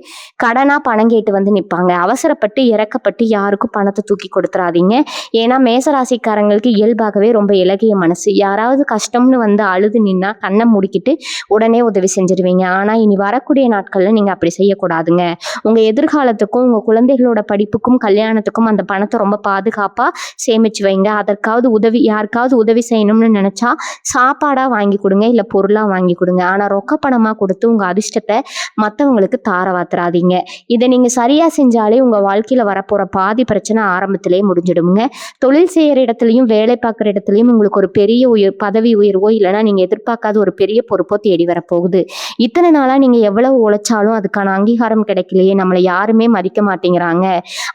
கடனா பணம் கேட்டு வந்து நிற்பாங்க. அவசரப்பட்டு இறக்கப்பட்டு யாருக்கும் பணத்தை தூக்கி கொடுத்துறாதீங்க. ஏன்னா மேசராசிக்காரங்களுக்கு இயல்பாகவே ரொம்ப இலகிய மனசு. யாராவது கஷ்டம்னு வந்து அழுது நின்னா கண்ணை முடிக்கிட்டு உடனே உதவி செஞ்சிருவீங்க. ஆனா இனி வரக்கூடிய நாட்கள்ல நீங்க அப்படி செய்யக்கூடாதுங்க. உங்க எதிர்காலத்துக்கும் உங்க குழந்தைகளோட படிப்புக்கும் கல்யாணத்துக்கும் அந்த பணத்தை ரொம்ப பாதுகாப்பா சேமிச்சு வைங்க. அதற்காவது யாருக்காவது உதவி செய்யணும்னு நினைச்சா சாப்பாடா வாங்கி கொடுங்க, இல்ல பொருளா வாங்கி கொடுங்க. ஆனா ரொக்க பணமா கொடுத்து உங்க அதிர்ஷ்டத்தை மற்றவங்களுக்கு தாரவாத்துறாதீங்க. இதை நீங்க சரியா செஞ்சாலே உங்க வாழ்க்கையில வரப்போற பாதி பிரச்சனை ஆரம்பத்திலேயே முடிஞ்சிடுங்க. தொழில் செய்யற இடத்துலயும் வேலை பார்க்குற இடத்துலயும் உங்களுக்கு ஒரு பெரிய பதவி உயர்வோ இல்லைன்னா நீங்க எதிர்பார்க்காத ஒரு பெரிய பொறுப்போ தேடி வரப்போகுது. இத்தனை நாளா நீங்க எவ்வளவு உழைச்சாலும் அதுக்கான அங்கீகாரம் கிடைக்கலையே, நம்மளை யாருமே மதிக்க மாட்டேங்கிறாங்க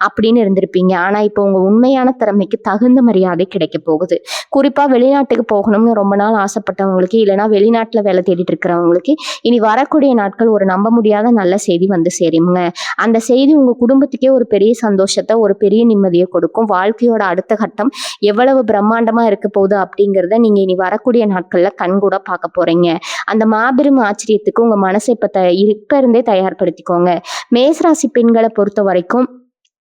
அப்படின்னு இருந்திருப்பீங்க. ஆனா இப்போ உங்க உண்மையான திறமைக்கு தகுந்த மரியாதை கிடைக்க போகுது. குறிப்பா வெளிநாட்டுக்கு போகணும்னு ரொம்ப நாள் ஆசைப்பட்டவங்களுக்கு, இல்லைன்னா வெளிநாட்டுல வேலை தேடிட்டு இருக்கிறவங்களுக்கு இனி வரக்கூடிய நாட்கள் ஒரு நம்ப முடியாத நல்ல செய்தி வந்து சேருங்க. அந்த செய்தி உங்க குடும்பத்துக்கே ஒரு பெரிய சந்தோஷத்தை, ஒரு பெரிய நிம்மதியை கொடுக்கும். வாழ்க்கையோட அடுத்த கட்டம் எவ்வளவு பிரம்மாண்டமா இருக்க போகுது அப்படிங்கிறத நீங்க இனி வரக்கூடிய நாட்கள்ல கண்கூட பார்க்க போறீங்க. அந்த மாபெரும் ஆச்சரியத்துக்கு உங்க மனசை இப்ப இருந்தே தயார்படுத்திக்கோங்க. மேசராசி பெண்களை பொறுத்த வரைக்கும்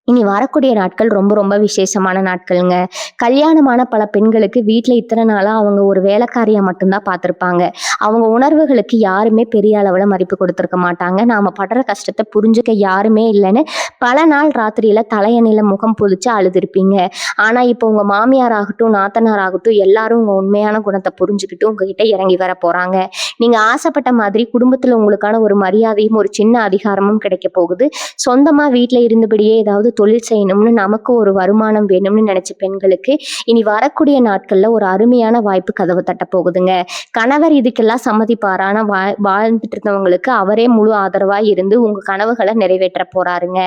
இனி வரக்கூடிய நாட்கள் ரொம்ப ரொம்ப விசேஷமான நாட்கள்ங்க. கல்யாணமான பல பெண்களுக்கு வீட்ல இத்தனை நாளா அவங்க ஒரு வேலைக்காரியா மட்டும்தான் பார்த்துருப்பாங்க. அவங்க உணர்வுகளுக்கு யாருமே பெரிய அளவுல மதிப்பு கொடுத்துருக்க மாட்டாங்க. நாம படுற கஷ்டத்தை புரிஞ்சுக்க யாருமே இல்லைன்னு பல நாள் ராத்திரியில தலையணையில முகம் பொதிச்சு அழுதுருப்பீங்க. ஆனா இப்போ உங்க மாமியார் ஆகட்டும், நாத்தனார் ஆகட்டும், எல்லாரும் உங்க உண்மையான குணத்தை புரிஞ்சுக்கிட்டு உங்ககிட்ட இறங்கி வர போறாங்க. நீங்க ஆசைப்பட்ட மாதிரி குடும்பத்துல உங்களுக்கான ஒரு மரியாதையும் ஒரு சின்ன அதிகாரமும் கிடைக்க போகுது. சொந்தமா வீட்ல இருந்தபடியே ஏதாவது தொழில் செய்யணும்னு, நமக்கு ஒரு வருமானம் வேணும்னு நினைச்ச பெண்களுக்கு இனி வரக்கூடிய நாட்கள்ல ஒரு அருமையான வாய்ப்பு கதவு தட்ட போகுதுங்க. கணவர் இதுக்கெல்லாம் சம்மதிப்பாரா? ஆனா வாழ்ந்துட்டு இருந்தவங்களுக்கு அவரே முழு ஆதரவா இருந்து உங்க கனவுகளை நிறைவேற்ற போறாருங்க.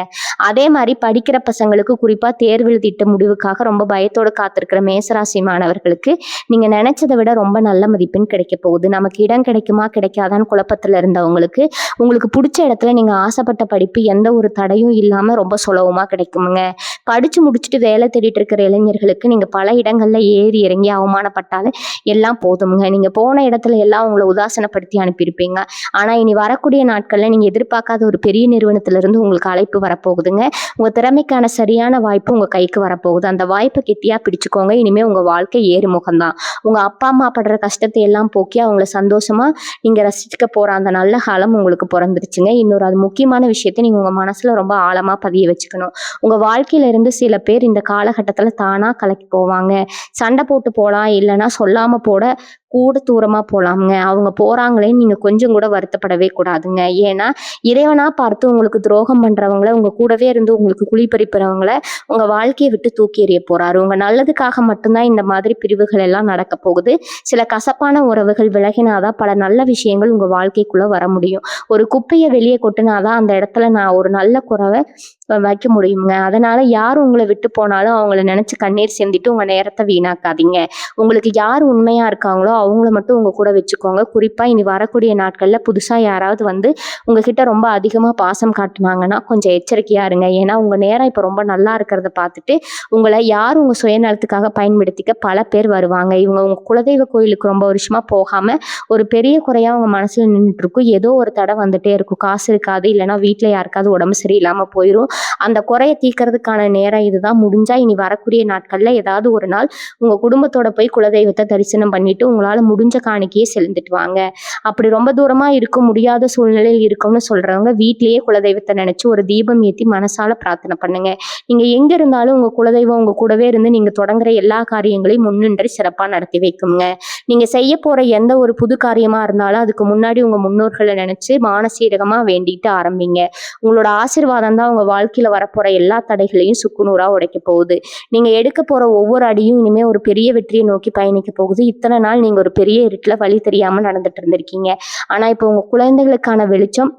அதே மாதிரி படிக்கிற பசங்களுக்கு, குறிப்பா தேர்வு எழுதிட்ட முடிவுக்காக ரொம்ப பயத்தோடு காத்திருக்கிற மேசராசி மாணவர்களுக்கு நீங்க நினைச்சதை விட ரொம்ப நல்ல மதிப்பெண் கிடைக்க போகுது. நமக்கு இடம் கிடைக்குமா கிடைக்காதான்னு குழப்பத்துல இருந்தவங்களுக்கு உங்களுக்கு பிடிச்ச இடத்துல நீங்க ஆசைப்பட்ட படிப்பு எந்த ஒரு தடையும் இல்லாம ரொம்ப சுலபமா கிடைக்குமுங்க. படிச்சு முடிச்சுட்டு வேலை தேடிட்டு இருக்கிற இளைஞர்களுக்கு நீங்க பல இடங்கள்ல ஏறி இறங்கி அவமானப்பட்டாலும் எல்லாம் போதுமுங்க. நீங்க போன இடத்துல எல்லாம் உங்களை உதாசனப்படுத்தி அனுப்பியிருப்பீங்க. ஆனா இனி வரக்கூடிய நாட்கள்ல நீங்க எதிர்பார்க்காத ஒரு பெரிய நிறுவனத்துல இருந்து உங்களுக்கு அழைப்பு வரப்போகுதுங்க. உங்க திறமைக்கான சரியான வாய்ப்பு உங்க கைக்கு வரப்போகுது. அந்த வாய்ப்பை கெட்டியா பிடிச்சுக்கோங்க. இனிமே உங்க வாழ்க்கை ஏறுமுகம்தான். உங்க அப்பா அம்மா படுற கஷ்டத்தை எல்லாம் போக்கி அவங்கள சந்தோஷமா நீங்க ரசிச்சுக்க போற அந்த நல்ல காலம் உங்களுக்கு பிறந்துருச்சுங்க. இன்னொரு அது முக்கியமான விஷயத்தை நீங்க உங்க மனசுல ரொம்ப ஆழமா பதிய வச்சுக்கணும். உங்க வாழ்க்கையில இருந்து சில பேர் இந்த காலகட்டத்துல தானா கலக்கி போவாங்க. சண்டை போட்டு போலாம், இல்லைன்னா சொல்லாம போட கூட தூரமா போலாம்ங்க. அவங்க போறாங்களேன்னு நீங்க கொஞ்சம் கூட வருத்தப்படவே கூடாதுங்க. ஏன்னா இறைவனா பார்த்து உங்களுக்கு துரோகம் பண்றவங்கள, உங்க கூடவே இருந்து உங்களுக்கு குழி பறிப்பறவங்கள உங்க வாழ்க்கையை விட்டு தூக்கி எறிய போறாரு. உங்க நல்லதுக்காக மட்டும்தான் இந்த மாதிரி பிரிவுகள் எல்லாம் நடக்க போகுது. சில கசப்பான உறவுகள் விலகினாதான் பல நல்ல விஷயங்கள் உங்க வாழ்க்கைக்குள்ள வர முடியும். ஒரு குப்பையை வெளியே கொட்டினாதான் அந்த இடத்துல நான் ஒரு நல்ல குறவை வைக்க முடியுங்க. அதனால யார் உங்களை விட்டு போனாலும் அவங்கள நினைச்சு கண்ணீர் சிந்திட்டு உங்க நேரத்தை வீணாக்காதீங்க. உங்களுக்கு யார் உண்மையா இருக்காங்களோ அவங்கள மட்டும் உங்க கூட வச்சுக்கோங்க. குறிப்பா இனி வரக்கூடிய நாட்கள்ல புதுசா யாராவது வந்து உங்ககிட்ட ரொம்ப அதிகமா பாசம் காட்டுனாங்கன்னா கொஞ்சம் எச்சரிக்கையா இருங்க. ஏன்னா உங்க நேரம் இப்ப ரொம்ப நல்லா இருக்கிறத பார்த்துட்டு உங்களை யார் உங்க சுயநலத்துக்காக பயன்படுத்திக்க பல பேர் வருவாங்க. இவங்க உங்க குலதெய்வ கோயிலுக்கு ரொம்ப வருஷமா போகாம ஒரு பெரிய குறையா உங்க மனசுல நின்றுட்டு இருக்கும். ஏதோ ஒரு தடை வந்துட்டே இருக்கும். காசு இருக்காது, இல்லைன்னா வீட்டுல யாருக்காவது உடம்பு சரியில்லாம போயிடும். அந்த குறையை தீர்க்கறதுக்கான நேரம் இதுதான். முடிஞ்சா இனி வரக்கூடிய நாட்கள்ல ஏதாவது ஒரு நாள் உங்க குடும்பத்தோட போய் குலதெய்வத்தை தரிசனம் பண்ணிட்டு உங்களால முடிஞ்ச காணிக்கையே செலுத்திட்டு வாங்க. அப்படி ரொம்ப தூரமா இருக்க முடியாத சூழ்நிலையில் இருக்கும்னு சொல்றவங்க வீட்லயே குலதெய்வத்தை நினைச்சு ஒரு தீபம் ஏத்தி மனசால பிரார்த்தனை பண்ணுங்க. நீங்க எங்க இருந்தாலும் உங்க குலதெய்வம் உங்க கூடவே இருந்து நீங்க தொடங்குற எல்லா காரியங்களையும் முன்னின்று சிறப்பா நடத்தி வைக்குங்க. நீங்க செய்ய போற எந்த ஒரு புது காரியமா இருந்தாலும் அதுக்கு முன்னாடி உங்க முன்னோர்களை நினைச்சு மானசீரகமா வேண்டிட்டு ஆரம்பிங்க. உங்களோட ஆசீர்வாதம் தான் உங்க வாழ்க்கையில வரப்போற எல்லா தடைகளையும் சுக்குநூறா உடைக்க போகுது. நீங்க எடுக்க போற ஒவ்வொரு அடியும் இனிமே ஒரு பெரிய வெற்றியை நோக்கி பயணிக்க போகுது. இத்தனை நாள் நீங்க ஒரு பெரிய இருட்டுல வழி தெரியாம நடந்துட்டு இருந்திருக்கீங்க. ஆனா இப்போ உங்க குழந்தைகளுக்கான வெளிச்சம்,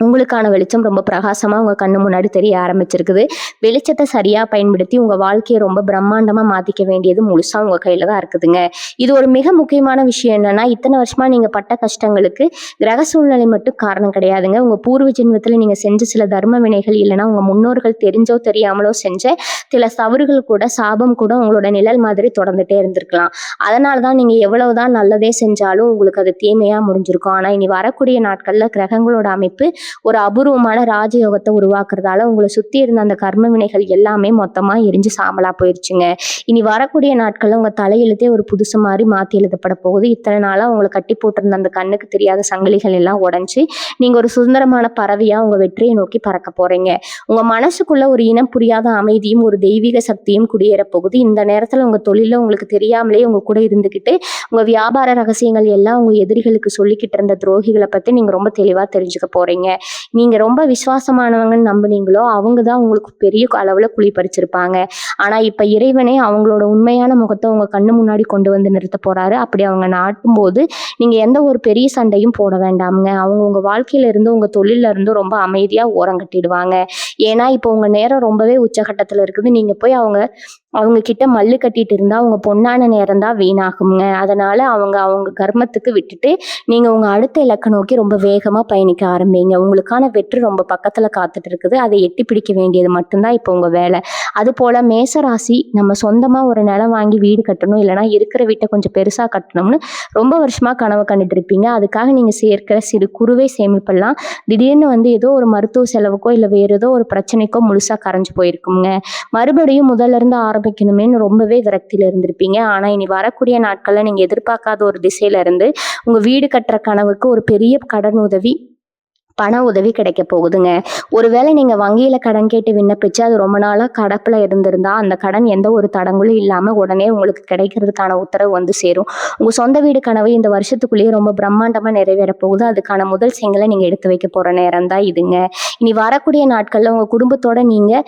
உங்களுக்கான வெளிச்சம் ரொம்ப பிரகாசமா உங்க கண்ணு முன்னாடி தெரிய ஆரம்பிச்சிருக்குது. வெளிச்சத்தை சரியா பயன்படுத்தி உங்க வாழ்க்கையை ரொம்ப பிரம்மாண்டமா மாத்திக்க வேண்டியது முழுசா உங்க கையில தான் இருக்குதுங்க. இது ஒரு மிக முக்கியமான விஷயம் என்னன்னா, இத்தனை வருஷமா நீங்க பட்ட கஷ்டங்களுக்கு கிரக சூழ்நிலை மட்டும் காரணம் கிடையாதுங்க. உங்க பூர்வ ஜென்மத்துல நீங்க செஞ்ச சில தர்ம வினைகள், இல்லைன்னா உங்க முன்னோர்கள் தெரிஞ்சோ தெரியாமலோ செஞ்ச சில தவறுகள் கூட, சாபம் கூட உங்களோட நிழல் மாதிரி தொடர்ந்துட்டே இருந்திருக்கலாம். அதனாலதான் நீங்க எவ்வளவுதான் நல்லதே செஞ்சாலும் உங்களுக்கு அது தீமையா முடிஞ்சிருக்கும். ஆனா இனி வரக்கூடிய நாட்கள்ல கிரகங்களோட அமைப்பு ஒரு அபூர்வமான ராஜயோகத்தை உருவாக்குறதால உங்களை சுத்தி இருந்த அந்த கர்ம வினைகள் எல்லாமே மொத்தமா எரிஞ்சு சாம்பலா போயிருச்சுங்க. இனி வரக்கூடிய நாட்கள்ல உங்க தலையெழுத்தே ஒரு புதுசு மாதிரி மாத்தி எழுதப்பட போகுது. இத்தனை நாளா உங்களை கட்டி போட்டிருந்த அந்த கண்ணுக்கு தெரியாத சங்கிலிகள் எல்லாம் உடைஞ்சு நீங்க ஒரு சுதந்திரமான பறவையா உங்க வெற்றியை நோக்கி பறக்க போறீங்க. உங்க மனசுக்குள்ள ஒரு இனம் புரியாத அமைதியும் ஒரு தெய்வீக சக்தியும் குடியேற போகுது. இந்த நேரத்துல உங்க தொழில உங்களுக்கு தெரியாமலே உங்க கூட இருந்துகிட்டு உங்க வியாபார ரகசியங்கள் எல்லாம் உங்க எதிரிகளுக்கு சொல்லிக்கிட்டு இருந்த துரோகிகளை பத்தி நீங்க ரொம்ப தெளிவா தெரிஞ்சுக்க போறீங்க. நீங்க ரொம்ப விசுவாசமானவங்கன்னு நம்புனீங்களோ அவங்க தான் உங்களுக்கு பெரிய அளவுல குழி பறிச்சிருப்பாங்க. ஆனா இப்ப இறைவனே அவங்களோட உண்மையான முகத்தை உங்க கண்ணு முன்னாடி கொண்டு வந்து நிறுத்த போறாரு. அப்படி அவங்க நாட்டும் போது நீங்க எந்த ஒரு பெரிய சண்டையும் போட வேண்டாமுங்க. அவங்க உங்க வாழ்க்கையில இருந்து, உங்க தொழில இருந்து ரொம்ப அமைதியா ஓரம் கட்டிடுவாங்க. ஏன்னா இப்போ உங்க நேரம் ரொம்பவே உச்சகட்டத்துல இருக்குது. நீங்க போய் அவங்க கிட்ட மல்லு கட்டிட்டு இருந்தா உங்க பொன்னான நேரம் தான் வீணாகுங்க. அதனால அவங்க அவங்க கர்மத்துக்கு விட்டுட்டு நீங்க உங்க அடுத்த இலக்க நோக்கி ரொம்ப வேகமா பயணிக்க ஆரம்பிங்க. உங்களுக்கான வெற்றி ரொம்ப பக்கத்துல காத்துட்டு இருக்குது. அதை எட்டி பிடிக்க வேண்டியது மட்டும்தான் இப்போ உங்க வேலை. அதுபோல மேசராசி நம்ம சொந்தமா ஒரு நிலம் வாங்கி வீடு கட்டணும், இல்லைன்னா இருக்கிற வீட்டை கொஞ்சம் பெருசா கட்டணும்னு ரொம்ப வருஷமா கனவு கண்டுட்டு இருப்பீங்க. அதுக்காக நீங்க சேர்க்கிற சிறு குறுவை சேமிப்பெல்லாம் திடீர்னு ஏதோ ஒரு மருத்துவ செலவுக்கோ இல்லை வேற ஏதோ ஒரு பிரச்சனைக்கோ முழுசா கரைஞ்சு போயிருக்குங்க. மறுபடியும் முதல்ல இருந்து ஆரம்பிக்கணுமேன்னு ரொம்பவே விரக்தியில இருந்திருப்பீங்க. ஆனா இனி வரக்கூடிய நாட்கள்ல நீங்க எதிர்பார்க்காத ஒரு திசையில இருந்து உங்க வீடு கட்டுற கனவுக்கு ஒரு பெரிய கடன் உதவி, பண உதவி கிடைக்க போகுதுங்க. ஒருவேளை நீங்க வங்கியில கடன் கேட்டு விண்ணப்பிச்சு அது ரொம்ப நாளா கடப்புல இருந்திருந்தா அந்த கடன் எந்த ஒரு தடங்களும் இல்லாம உடனே உங்களுக்கு கிடைக்கிறதுக்கான உத்தரவு சேரும். உங்க சொந்த வீடு கனவு இந்த வருஷத்துக்குள்ளேயே ரொம்ப பிரம்மாண்டமா நிறைவேற போகுது. அதுக்கான முதல் செங்கலை நீங்க எடுத்து வைக்க போற நேரம் தான் இதுங்க. இனி வரக்கூடிய நாட்கள்ல உங்க குடும்பத்தோட நீங்க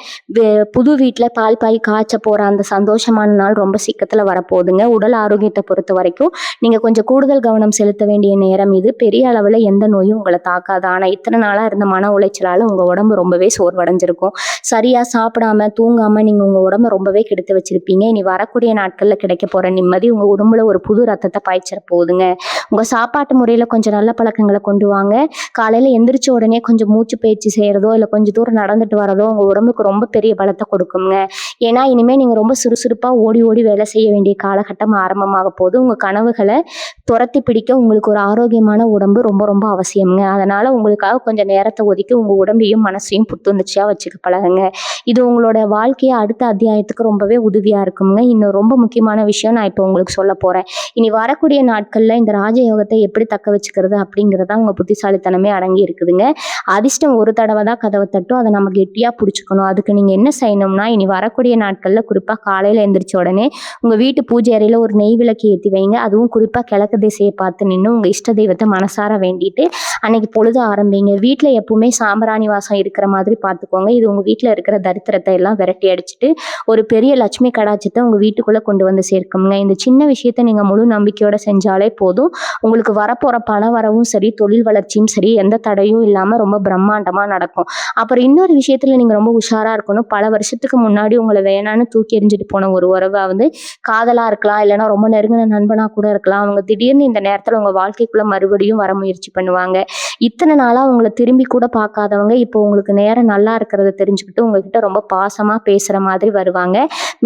புது வீட்டுல பால் பாய் காய்ச்ச போற அந்த சந்தோஷமான நாள் ரொம்ப சீக்கிரத்துல வரப்போகுதுங்க. உடல் ஆரோக்கியத்தை பொறுத்த வரைக்கும் நீங்க கொஞ்சம் கூடுதல் கவனம் செலுத்த வேண்டிய நேரம் இது. பெரிய அளவுல எந்த நோயும் உங்களை தாக்காது. ஆனா இத்தனை நாளா இருந்த மன உளைச்சலால உங்க உடம்பு ரொம்பவே சோர்வடைஞ்சிருக்கும். சரியா சாப்பிடாம தூங்காம நீங்க உங்க உடம்ப ரொம்பவே கெடுத்து வச்சிருப்பீங்க. இனி வரக்கூடிய நாட்கள்ல கிடைக்க போற நிம்மதி உங்க உடம்புல ஒரு புது ரத்தத்தை பாய்ச்சிட போகுதுங்க. உங்க சாப்பாட்டு முறையில கொஞ்சம் நல்ல பழக்கங்களை கொண்டு வாங்க. காலையில எந்திரிச்ச உடனே கொஞ்சம் மூச்சு பயிற்சி செய்யறதோ இல்லை கொஞ்சம் தூரம் நடந்துட்டு வரதோ உங்க உடம்புக்கு ரொம்ப பெரிய பலத்தை கொடுக்குங்க. ஏன்னா இனிமே நீங்க ரொம்ப சுறுசுறுப்பா ஓடி ஓடி வேலை செய்ய வேண்டிய காலகட்டம் ஆரம்பமாக போகுது. உங்க கனவுகளை துரத்தி பிடிக்க உங்களுக்கு ஒரு ஆரோக்கியமான உடம்பு ரொம்ப ரொம்ப அவசியம்ங்க. அதனால உங்களுக்காக கொஞ்சம் நேரத்தை ஒதுக்கி உங்க உடம்பையும் மனசையும் புத்துணர்ச்சியா வச்சுக்க பழகுங்க. இது உங்களோட வாழ்க்கையை அடுத்த அத்தியாயத்துக்கு ரொம்பவே உதவியா இருக்குங்க. இன்னும் ரொம்ப முக்கியமான விஷயம் நான் இப்போ உங்களுக்கு சொல்ல போறேன். இனி வரக்கூடிய நாட்கள்ல இந்த ராஜயோகத்தை எப்படி தக்க வச்சுக்கிறது அப்படிங்கிறதா உங்க புத்திசாலித்தனமே அடங்கி இருக்குதுங்க. அதிர்ஷ்டம் ஒரு தடவை தான் கதவை தட்டும், அதை நம்ம கெட்டியா பிடிச்சிக்கணும். அதுக்கு நீங்க என்ன செய்யணும்னா இனி வரக்கூடிய நாட்கள்ல குறிப்பா காலையில எந்திரிச்ச உடனே உங்க வீட்டு பூஜை அறையில ஒரு நெய் விளக்கு ஏற்றி வைங்க. அதுவும் குறிப்பா கிழக்கு திசையை பார்த்து நின்று உங்க இஷ்ட தெய்வத்தை மனசார வேண்டிட்டு அன்னைக்கு பொழுது ஆரம்பிங்க. வீட்டுல எப்பவுமே சாம்பிராணி வாசம் இருக்கிற மாதிரி பார்த்துக்கோங்க. இது உங்க வீட்டுல இருக்கிற தரித்திரத்தை எல்லாம் விரட்டி அடிச்சுட்டு ஒரு பெரிய லட்சுமி கடாட்சத்தை உங்க வீட்டுக்குள்ள கொண்டு சேர்க்குங்க. இந்த சின்ன விஷயத்த நீங்க முழு நம்பிக்கையோட செஞ்சாலே போதும். உங்களுக்கு வரப்போற பண வரவும் சரி, தொழில் வளர்ச்சியும் சரி, எந்த தடையும் இல்லாம ரொம்ப பிரம்மாண்டமா நடக்கும். அப்புறம் இன்னொரு விஷயத்துல நீங்க ரொம்ப உஷாரா இருக்கணும். பல வருஷத்துக்கு முன்னாடி உங்களை வேணான்னு தூக்கி எறிஞ்சிட்டு போன ஒரு உறவை காதலா இருக்கலாம், இல்லைன்னா ரொம்ப நெருங்கின நண்பனா கூட இருக்கலாம். அவங்க திடீர்னு இந்த நேரத்துல உங்க வாழ்க்கைக்குள்ள மறுபடியும் வர முயற்சி பண்ணுவாங்க. இத்தனை நாளா உங்களை திரும்பி கூட பார்க்காதவங்க இப்போ உங்களுக்கு நேரம் நல்லா இருக்கிறத தெரிஞ்சுக்கிட்டு உங்ககிட்ட ரொம்ப பாசமா பேசுற மாதிரி வருவாங்க.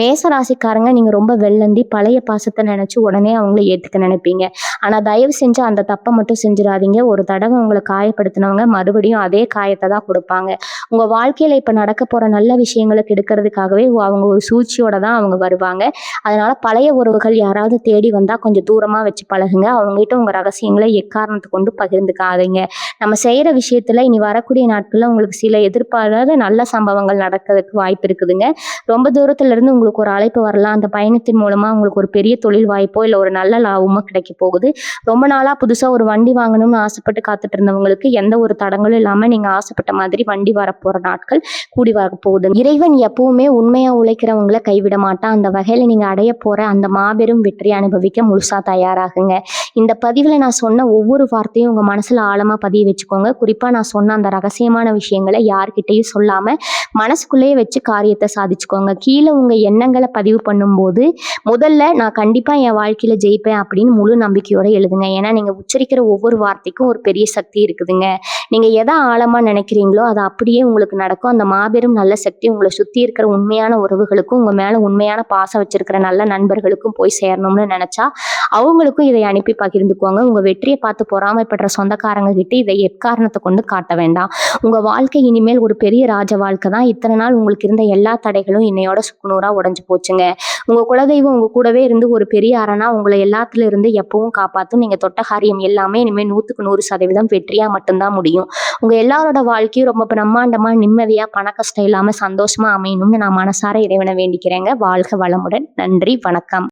மேச ராசிக்காரங்க நீங்க ரொம்ப வெள்ளந்தி பழைய பாசத்தை நினைச்சு உடனே அவங்கள ஏத்துக்க நினைப்பீங்க. ஆனா தயவு செஞ்சு அந்த தப்பை மட்டும் செஞ்சிடாதீங்க. ஒரு தடவை உங்களை காயப்படுத்தினவங்க மறுபடியும் அதே காயத்தை தான் கொடுப்பாங்க. உங்க வாழ்க்கையில இப்ப நடக்க போற நல்ல விஷயங்களை கெடுக்கிறதுக்காகவே அவங்க ஒரு சூழ்ச்சியோட தான் அவங்க வருவாங்க. அதனால பழைய உறவுகள் யாராவது தேடி வந்தா கொஞ்சம் தூரமா வச்சு பழகுங்க. அவங்ககிட்ட உங்க ரகசியங்களை எக்காரணத்தை கொண்டு பகிர்ந்துக்காதீங்க. நம்ம செய்யற விஷயத்துல இனி வரக்கூடிய நாட்கள்ல உங்களுக்கு சில எதிர்பாராத நல்ல சம்பவங்கள் நடக்கிறதுக்கு வாய்ப்பு இருக்குதுங்க. ரொம்ப தூரத்துல இருந்து உங்களுக்கு ஒரு அழைப்பு வரலாம். அந்த பயணத்தின் மூலமா உங்களுக்கு ஒரு பெரிய தொழில் வாய்ப்போ இல்லை ஒரு நல்ல லாபமோ கிடைக்க போகுது. ரொம்ப நாளா புதுசா ஒரு வண்டி வாங்கணும்னு ஆசைப்பட்டு காத்துட்டு இருந்தவங்களுக்கு எந்த ஒரு தடங்களும் இல்லாம நீங்க ஆசைப்பட்ட மாதிரி வண்டி வரப்போற நாட்கள் கூடி வர போகுது. இறைவன் எப்பவுமே உண்மையா உழைக்கிறவங்களை கைவிட மாட்டான். அந்த வகையில நீங்க அடைய போற அந்த மாபெரும் வெற்றி அனுபவிக்க முழுசா தயாராகுங்க. இந்த பதிவுல நான் சொன்ன ஒவ்வொரு வார்த்தையும் உங்க மனசுல ஆழமா பதிய வச்சுக்கோங்க. குறிப்பா நான் சொன்ன அந்த ரகசியமான விஷயங்களை யார்கிட்டையும் சொல்லாம மனசுக்குள்ளேயே வச்சு காரியத்தை சாதிச்சுக்கோங்க. கீழே உங்க எண்ணங்களை பதிவு பண்ணும்போது முதல்ல நான் கண்டிப்பா என் வாழ்க்கையில ஜெயிப்பேன் அப்படின்னு முழு நம்பிக்கையோட எழுதுங்க. ஏன்னா நீங்க உச்சரிக்கிற ஒவ்வொரு வார்த்தைக்கும் ஒரு பெரிய சக்தி இருக்குதுங்க. நீங்க எதை ஆழமா நினைக்கிறீங்களோ அது அப்படியே உங்களுக்கு நடக்கும். அந்த மாபெரும் நல்ல சக்தி உங்களை சுத்தி இருக்கிற உண்மையான உறவுகளுக்கும் உங்க மேல உண்மையான பாசம் வச்சிருக்கிற நல்ல நண்பர்களுக்கும் போய் சேரணும்னு நினைச்சா அவங்களுக்கும் இதை அனுப்பி பகிர்ந்துக்குவாங்க. உங்க வெற்றியை பார்த்து பொறாமைப்படுற சொந்தக்காரங்க கிட்ட இதை எக்காரணத்தை கொண்டு காட்ட வேண்டாம். உங்க வாழ்க்கை இனிமேல் ஒரு பெரிய ராஜ வாழ்க்கை தான். இத்தனை நாள் உங்களுக்கு இருந்த எல்லா தடைகளும் இன்னையோட சுக்குநூறா உடைஞ்சு போச்சுங்க. உங்க குலதெய்வம் உங்க கூடவே இருந்து ஒரு பெரிய அரணா உங்களை எல்லாத்துல இருந்து எப்பவும் காப்பாத்தும். நீங்க தொட்ட காரியம் எல்லாமே இனிமேல் 100% வெற்றியா மட்டும்தான் முடியும். உங்க எல்லாரோட வாழ்க்கையும் ரொம்ப பிரம்மாண்டமா நிம்மதியா பண கஷ்டம் இல்லாம சந்தோஷமா அமையணும்னு நான் மனசார இறைவனை வேண்டிக்கிறேங்க. வாழ்க வளமுடன். நன்றி, வணக்கம்.